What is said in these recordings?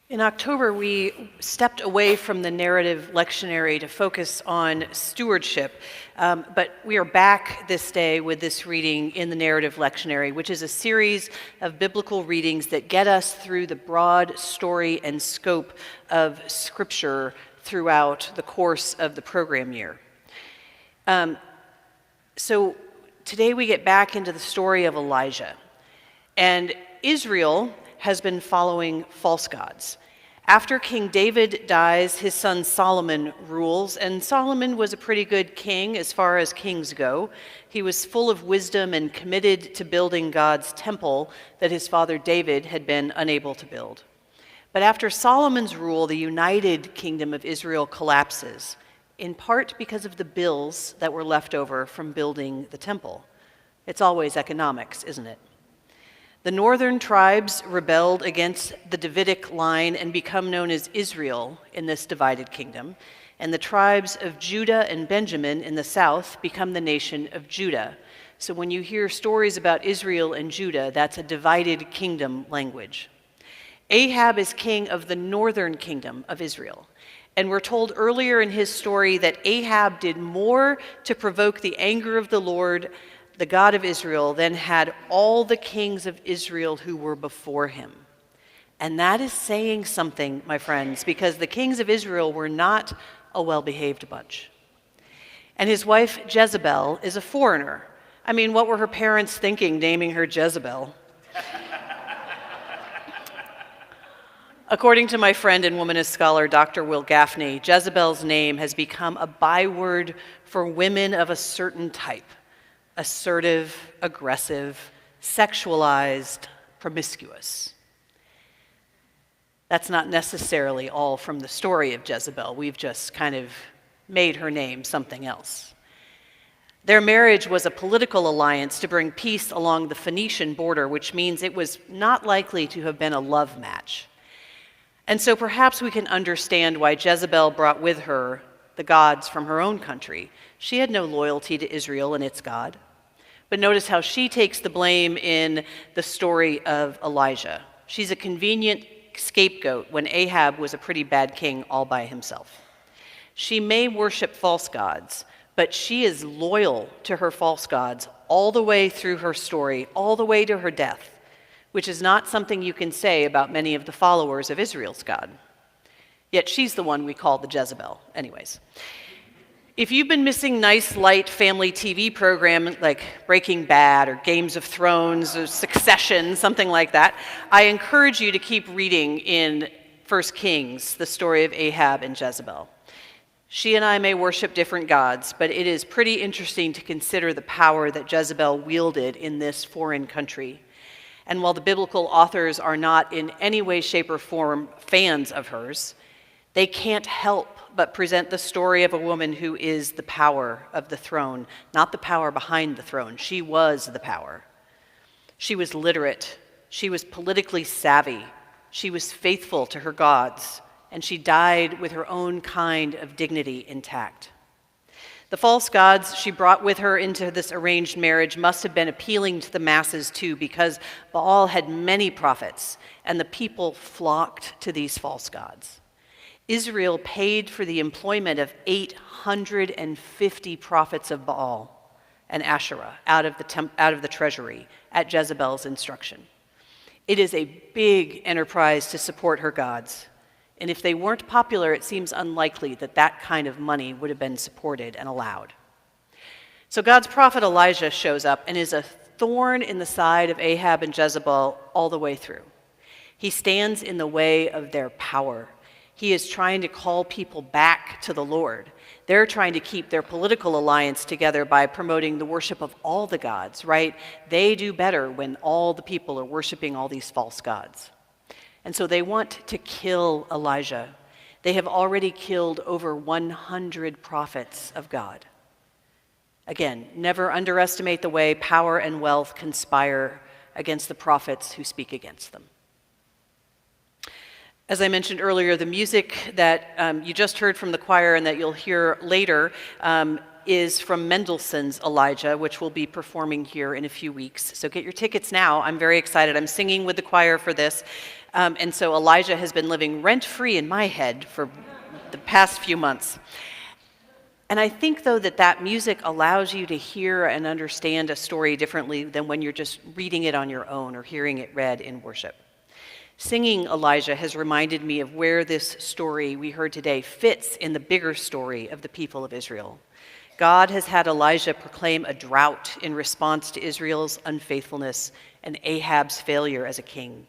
In October, we stepped away from the narrative lectionary to focus on stewardship, but we are back this day with this reading in the narrative lectionary, which is a series of biblical readings that get us through the broad story and scope of Scripture throughout the course of the program year. So today we get back into the story of Elijah, and Israel has been following false gods. After King David dies, his son Solomon rules, and Solomon was a pretty good king as far as kings go. He was full of wisdom and committed to building God's temple that his father David had been unable to build. But after Solomon's rule, the united kingdom of Israel collapses, in part because of the bills that were left over from building the temple. It's always economics, isn't it? The northern tribes rebelled against the Davidic line and become known as Israel in this divided kingdom, and the tribes of Judah and Benjamin in the south become the nation of Judah. So when you hear stories about Israel and Judah, that's a divided kingdom language. Ahab is king of the northern kingdom of Israel, and we're told earlier in his story that Ahab did more to provoke the anger of the Lord, the God of Israel, then had all the kings of Israel who were before him. And that is saying something, my friends, because the kings of Israel were not a well-behaved bunch. And his wife Jezebel is a foreigner. I mean, what were her parents thinking naming her Jezebel? According to my friend and womanist scholar, Dr. Will Gaffney, Jezebel's name has become a byword for women of a certain type. Assertive, aggressive, sexualized, promiscuous. That's not necessarily all from the story of Jezebel. We've just kind of made her name something else. Their marriage was a political alliance to bring peace along the Phoenician border, which means it was not likely to have been a love match. And so perhaps we can understand why Jezebel brought with her the gods from her own country. She had no loyalty to Israel and its God. But notice how she takes the blame in the story of Elijah. She's a convenient scapegoat when Ahab was a pretty bad king all by himself. She may worship false gods, but she is loyal to her false gods all the way through her story, all the way to her death, which is not something you can say about many of the followers of Israel's God. Yet she's the one we call the Jezebel. Anyways. If you've been missing nice, light family TV program like Breaking Bad or Games of Thrones or Succession, something like that, I encourage you to keep reading in 1 Kings, the story of Ahab and Jezebel. She and I may worship different gods, but it is pretty interesting to consider the power that Jezebel wielded in this foreign country. And while the biblical authors are not in any way, shape, or form fans of hers, they can't help but present the story of a woman who is the power of the throne, not the power behind the throne. She was the power. She was literate. She was politically savvy. She was faithful to her gods, and she died with her own kind of dignity intact. The false gods she brought with her into this arranged marriage must have been appealing to the masses too, because Baal had many prophets, and the people flocked to these false gods. Israel paid for the employment of 850 prophets of Baal and Asherah out of the treasury at Jezebel's instruction. It is a big enterprise to support her gods, and if they weren't popular, it seems unlikely that that kind of money would have been supported and allowed. So God's prophet Elijah shows up and is a thorn in the side of Ahab and Jezebel all the way through. He stands in the way of their power. He is trying to call people back to the Lord. They're trying to keep their political alliance together by promoting the worship of all the gods, right? They do better when all the people are worshiping all these false gods. And so they want to kill Elijah. They have already killed over 100 prophets of God. Again, never underestimate the way power and wealth conspire against the prophets who speak against them. As I mentioned earlier, the music that you just heard from the choir and that you'll hear later is from Mendelssohn's Elijah, which we'll be performing here in a few weeks. So get your tickets now. I'm very excited. I'm singing with the choir for this. And so Elijah has been living rent-free in my head for the past few months. And I think, though, that music allows you to hear and understand a story differently than when you're just reading it on your own or hearing it read in worship. Singing Elijah has reminded me of where this story we heard today fits in the bigger story of the people of Israel. God has had Elijah proclaim a drought in response to Israel's unfaithfulness and Ahab's failure as a king.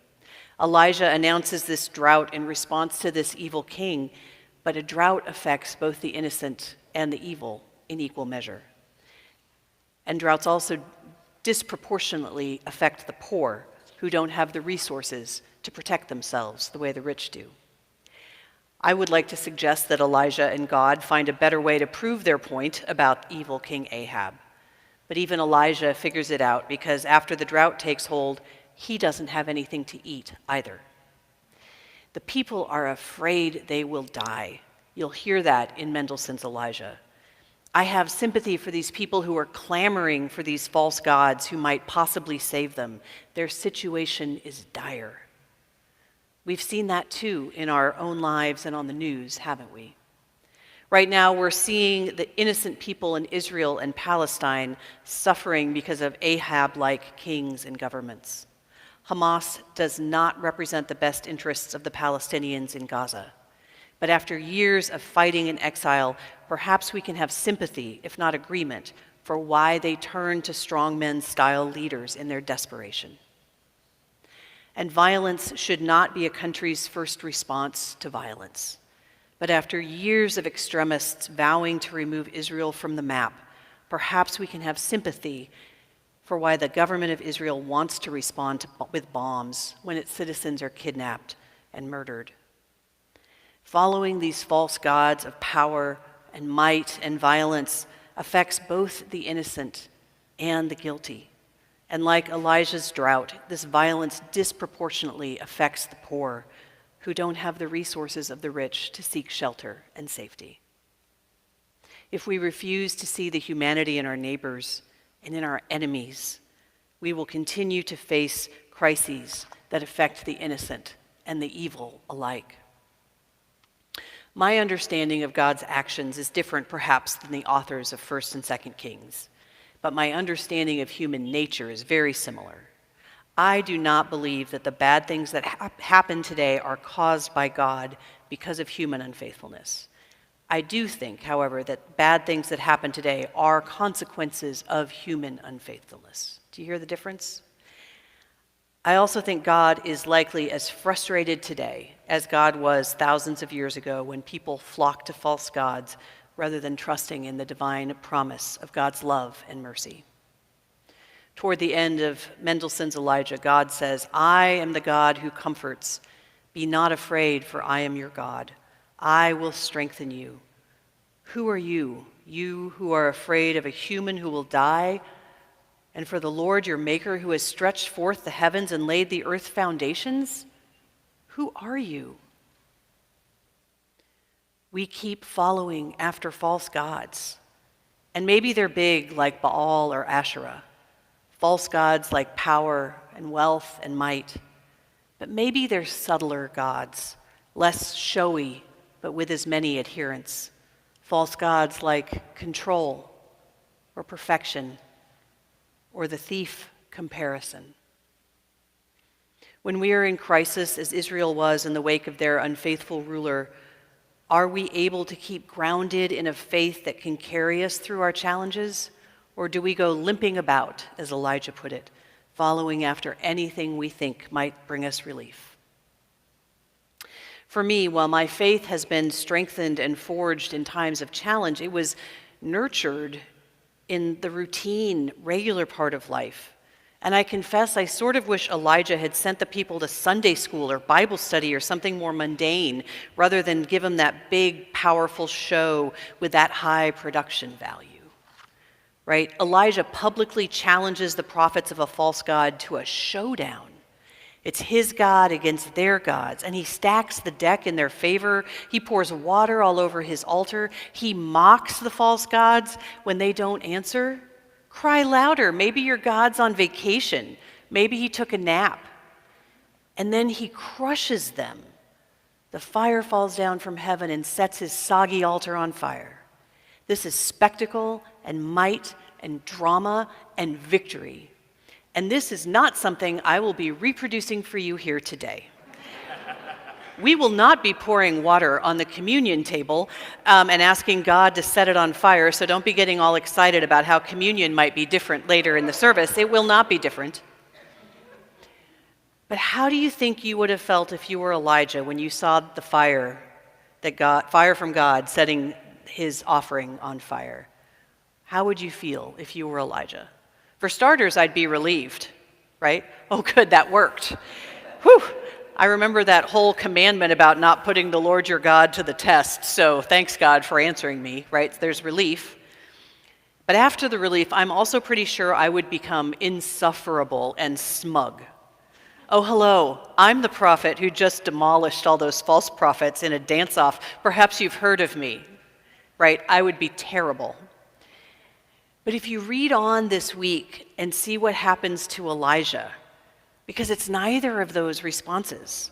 Elijah announces this drought in response to this evil king, but a drought affects both the innocent and the evil in equal measure. And droughts also disproportionately affect the poor, who don't have the resources to protect themselves the way the rich do. I would like to suggest that Elijah and God find a better way to prove their point about evil King Ahab. But even Elijah figures it out, because after the drought takes hold, he doesn't have anything to eat either. The people are afraid they will die. You'll hear that in Mendelssohn's Elijah. I have sympathy for these people who are clamoring for these false gods who might possibly save them. Their situation is dire. We've seen that too in our own lives and on the news, haven't we? Right now, we're seeing the innocent people in Israel and Palestine suffering because of Ahab-like kings and governments. Hamas does not represent the best interests of the Palestinians in Gaza. But after years of fighting and exile, perhaps we can have sympathy, if not agreement, for why they turn to strongmen-style leaders in their desperation. And violence should not be a country's first response to violence. But after years of extremists vowing to remove Israel from the map, perhaps we can have sympathy for why the government of Israel wants to respond with bombs when its citizens are kidnapped and murdered. Following these false gods of power and might and violence affects both the innocent and the guilty. And like Elijah's drought, this violence disproportionately affects the poor, who don't have the resources of the rich to seek shelter and safety. If we refuse to see the humanity in our neighbors and in our enemies, we will continue to face crises that affect the innocent and the evil alike. My understanding of God's actions is different, perhaps, than the authors of 1st and 2nd Kings, but my understanding of human nature is very similar. I do not believe that the bad things that happen today are caused by God because of human unfaithfulness. I do think, however, that bad things that happen today are consequences of human unfaithfulness. Do you hear the difference? I also think God is likely as frustrated today as God was thousands of years ago when people flocked to false gods rather than trusting in the divine promise of God's love and mercy. Toward the end of Mendelssohn's Elijah, God says, "I am the God who comforts. Be not afraid, for I am your God. I will strengthen you." Who are you, you who are afraid of a human who will die, and for the Lord your Maker who has stretched forth the heavens and laid the earth's foundations? Who are you? We keep following after false gods, and maybe they're big like Baal or Asherah, false gods like power and wealth and might, but maybe they're subtler gods, less showy but with as many adherents, false gods like control or perfection or the thief comparison. When we are in crisis, as Israel was in the wake of their unfaithful ruler, are we able to keep grounded in a faith that can carry us through our challenges? Or do we go limping about, as Elijah put it, following after anything we think might bring us relief? For me, while my faith has been strengthened and forged in times of challenge, it was nurtured in the routine, regular part of life. And I confess, I sort of wish Elijah had sent the people to Sunday school or Bible study or something more mundane, rather than give them that big, powerful show with that high production value. Right? Elijah publicly challenges the prophets of a false god to a showdown. It's his God against their gods, and he stacks the deck in their favor. He pours water all over his altar. He mocks the false gods when they don't answer. Cry louder. Maybe your God's on vacation. Maybe he took a nap. And then he crushes them. The fire falls down from heaven and sets his soggy altar on fire. This is spectacle and might and drama and victory. And this is not something I will be reproducing for you here today. We will not be pouring water on the communion table and asking God to set it on fire, so don't be getting all excited about how communion might be different later in the service. It will not be different. But how do you think you would have felt if you were Elijah when you saw the fire from God setting his offering on fire? How would you feel if you were Elijah? For starters, I'd be relieved, right? Oh, good, that worked. Whew! I remember that whole commandment about not putting the Lord your God to the test, so thanks God for answering me, right? There's relief. But after the relief, I'm also pretty sure I would become insufferable and smug. Oh, hello, I'm the prophet who just demolished all those false prophets in a dance-off. Perhaps you've heard of me, right? I would be terrible. But if you read on this week and see what happens to Elijah, because it's neither of those responses.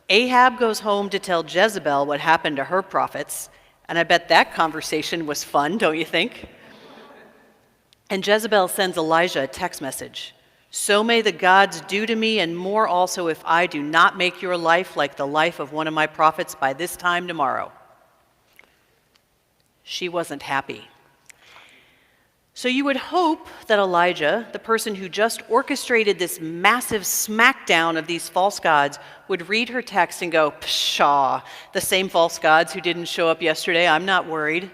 Ahab goes home to tell Jezebel what happened to her prophets, and I bet that conversation was fun, don't you think? And Jezebel sends Elijah a text message. So may the gods do to me and more also if I do not make your life like the life of one of my prophets by this time tomorrow. She wasn't happy. So you would hope that Elijah, the person who just orchestrated this massive smackdown of these false gods, would read her text and go, pshaw, the same false gods who didn't show up yesterday, I'm not worried.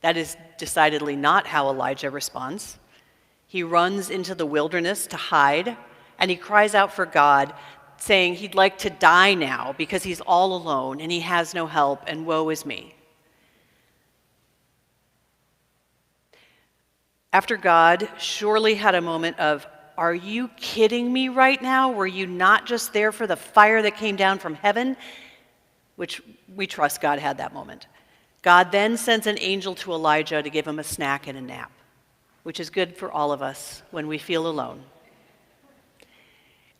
That is decidedly not how Elijah responds. He runs into the wilderness to hide, and he cries out for God, saying he'd like to die now because he's all alone and he has no help, and woe is me. After God surely had a moment of, are you kidding me right now? Were you not just there for the fire that came down from heaven? Which we trust God had that moment. God then sends an angel to Elijah to give him a snack and a nap, which is good for all of us when we feel alone.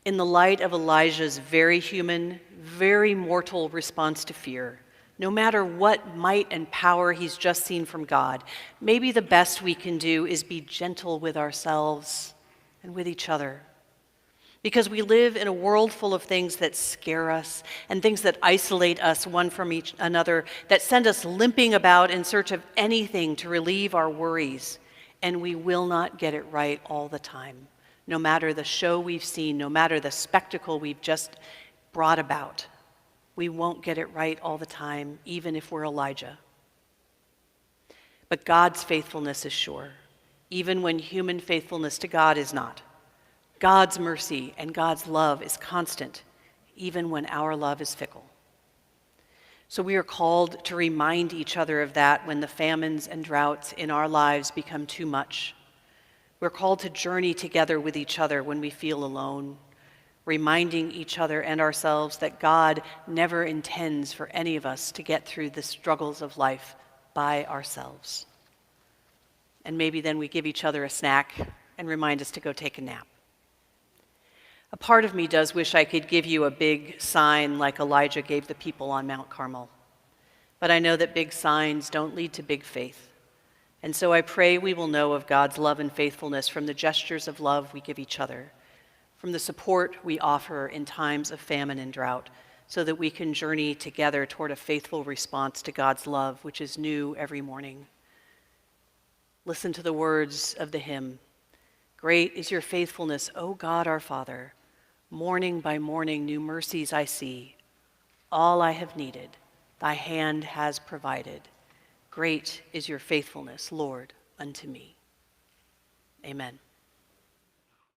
In the light of Elijah's very human, very mortal response to fear, no matter what might and power he's just seen from God, maybe the best we can do is be gentle with ourselves and with each other. Because we live in a world full of things that scare us and things that isolate us one from each another, that send us limping about in search of anything to relieve our worries. And we will not get it right all the time, no matter the show we've seen, no matter the spectacle we've just brought about. We won't get it right all the time, even if we're Elijah. But God's faithfulness is sure, even when human faithfulness to God is not. God's mercy and God's love is constant, even when our love is fickle. So we are called to remind each other of that when the famines and droughts in our lives become too much. We're called to journey together with each other when we feel alone, reminding each other and ourselves that God never intends for any of us to get through the struggles of life by ourselves. And maybe then we give each other a snack and remind us to go take a nap. A part of me does wish I could give you a big sign like Elijah gave the people on Mount Carmel. But I know that big signs don't lead to big faith. And so I pray we will know of God's love and faithfulness from the gestures of love we give each other, from the support we offer in times of famine and drought, so that we can journey together toward a faithful response to God's love, which is new every morning. Listen to the words of the hymn. Great is your faithfulness, O God our Father. Morning by morning new mercies I see. All I have needed, thy hand has provided. Great is your faithfulness, Lord, unto me. Amen.